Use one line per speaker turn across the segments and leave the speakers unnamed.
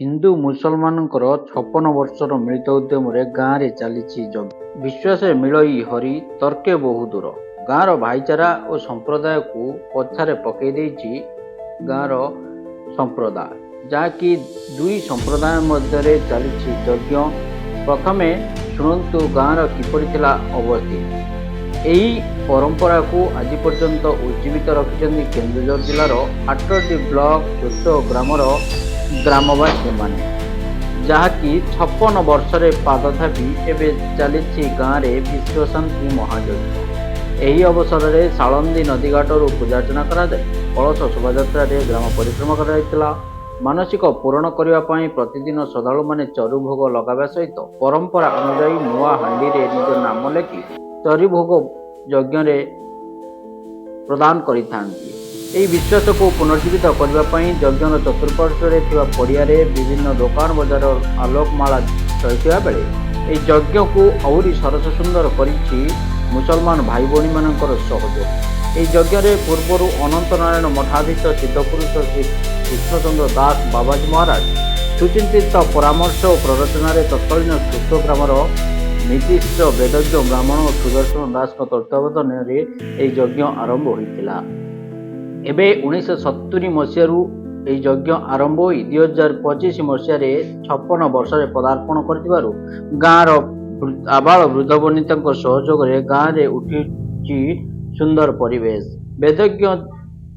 ହିନ୍ଦୁ ମୁସଲମାନଙ୍କର 56 ବର୍ଷର ମିଳିତ ଉଦ୍ୟମରେ ଗାଁରେ ଚାଲିଛି ଯଜ୍ଞ। ବିଶ୍ୱାସରେ ମିଳଇ ହରି ତର୍କେ ବହୁ ଦୂର। ଗାଁର ଭାଇଚାରା ଓ ସମ୍ପ୍ରଦାୟକୁ ପଛରେ ପକାଇ ଦେଇଛି ଗାଁର ସମ୍ପ୍ରଦାୟ, ଯାହାକି ଦୁଇ ସମ୍ପ୍ରଦାୟ ମଧ୍ୟରେ ଚାଲିଛି ଯଜ୍ଞ। ପ୍ରଥମେ ଶୁଣନ୍ତୁ ଗାଁର କିପରି ଥିଲା ଅବସ୍ଥିତି। ଏହି ପରମ୍ପରାକୁ ଆଜି ପର୍ଯ୍ୟନ୍ତ ଉଜ୍ଜୀବିତ ରଖିଛନ୍ତି କେନ୍ଦୁଝର ଜିଲ୍ଲାର ହାଟଡି ବ୍ଲକ ଚୋଟ ଗ୍ରାମର ଗ୍ରାମବାସୀମାନେ, ଯାହାକି 56 ବର୍ଷରେ ପାଦ ଥାପି ଏବେ ଚାଲିଛି ଗାଁରେ ବିଶ୍ୱଶାନ୍ତି ମହାଯଜ୍ଞ। ଏହି ଅବସରରେ ସାଳନ୍ଦୀ ନଦୀଘାଟରୁ ପୂଜାର୍ଚ୍ଚନା କରାଯାଇ କଳସ ଶୋଭାଯାତ୍ରାରେ ଗ୍ରାମ ପରିକ୍ରମା କରାଯାଇଥିଲା। ମାନସିକ ପୂରଣ କରିବା ପାଇଁ ପ୍ରତିଦିନ ଶ୍ରଦ୍ଧାଳୁମାନେ ଚରୁ ଭୋଗ ଲଗାଇବା ସହିତ ପରମ୍ପରା ଅନୁଯାୟୀ ନୂଆ ହାଣ୍ଡିରେ ନିଜ ନାମ ଲେଖି ଚରି ଭୋଗ ଯଜ୍ଞରେ ପ୍ରଦାନ କରିଥାନ୍ତି। ଏହି ବିଶ୍ୱାସକୁ ପୁନର୍ଜୀବିତ କରିବା ପାଇଁ ଯଜ୍ଞର ଚତୁଃପାର୍ଶ୍ୱରେ ଥିବା ପଡ଼ିଆରେ ବିଭିନ୍ନ ଦୋକାନ ବଜାର ଆଲୋକମାଳା ରହିଥିବା ବେଳେ ଏହି ଯଜ୍ଞକୁ ଆହୁରି ସରସ ସୁନ୍ଦର କରିଛି ମୁସଲମାନ ଭାଇ ଭଉଣୀମାନଙ୍କର ସହଯୋଗ। ଏହି ଯଜ୍ଞରେ ପୂର୍ବରୁ ଅନନ୍ତ ନାରାୟଣ ମଠାଧୀଶ ସିଦ୍ଧପୁରୁଷ ଶ୍ରୀ କୃଷ୍ଣଚନ୍ଦ୍ର ଦାସ ବାବାଜୀ ମହାରାଜ ସୁଚିନ୍ତିତ ପରାମର୍ଶ ଓ ପ୍ରରୋଚନାରେ ତତ୍କାଳୀନ ଚୋଟ ଗ୍ରାମର ନିତିଶ ବେଦଜ୍ଞ ବ୍ରାହ୍ମଣ ଓ ସୁଦର୍ଶନ ଦାସଙ୍କ ତତ୍ତ୍ୱାବଧାନରେ ଏହି ଯଜ୍ଞ ଆରମ୍ଭ ହୋଇଥିଲା। ଏବେ 1970 ମସିହାରୁ ଏହି ଯଜ୍ଞ ଆରମ୍ଭ ହୋଇ 2025 ମସିହାରେ 56 ବର୍ଷରେ ପଦାର୍ପଣ କରିଥିବାରୁ ଗାଁର ଆବାଳ ବୃଦ୍ଧ ବନିତାଙ୍କ ସହଯୋଗରେ ଗାଁରେ ଉଠିଛି ସୁନ୍ଦର ପରିବେଶ। ବେଦଜ୍ଞ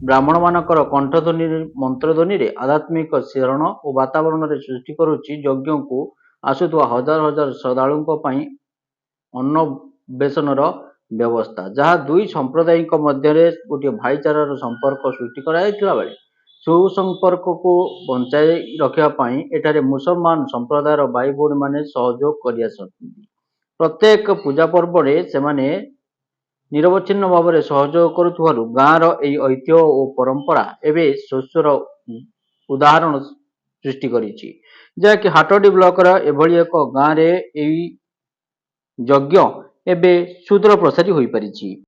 ବ୍ରାହ୍ମଣମାନଙ୍କର କଣ୍ଠଧ୍ୱନି ମନ୍ତ୍ରଧ୍ୱନିରେ ଆଧ୍ୟାତ୍ମିକ ଶିହରଣ ଓ ବାତାବରଣରେ ସୃଷ୍ଟି କରୁଛି ଯଜ୍ଞକୁ ଆସୁଥିବା ହଜାର ହଜାର ଶ୍ରଦ୍ଧାଳୁଙ୍କ ପାଇଁ ଅନ୍ନବେଶନର ବ୍ୟବସ୍ଥା, ଯାହା ଦୁଇ ସମ୍ପ୍ରଦାୟଙ୍କ ମଧ୍ୟରେ ଗୋଟିଏ ଭାଇଚାରାର ସମ୍ପର୍କ ସୃଷ୍ଟି କରାଯାଇଥିବା ବେଳେ ସୁସମ୍ପର୍କକୁ ବଞ୍ଚାଇ ରଖିବା ପାଇଁ ଏଠାରେ ମୁସଲମାନ ସମ୍ପ୍ରଦାୟର ଭାଇ ଭଉଣୀମାନେ ସହଯୋଗ କରିଆସନ୍ତି। ପ୍ରତ୍ୟେକ ପୂଜା ପର୍ବରେ ସେମାନେ ନିରବଚ୍ଛିନ୍ନ ଭାବରେ ସହଯୋଗ କରୁଥିବାରୁ ଗାଁର ଏହି ଐତିହ୍ୟ ଓ ପରମ୍ପରା ଏବେ ଶସ୍ୟର ଉଦାହରଣ ସୃଷ୍ଟି କରିଛି, ଯାହାକି ହାଟଡି ବ୍ଲକର ଏଭଳି ଏକ ଗାଁରେ ଏହି ଯଜ୍ଞ ଏବେ ସୁଦୂର ପ୍ରସାରୀ ହୋଇପାରିଛି।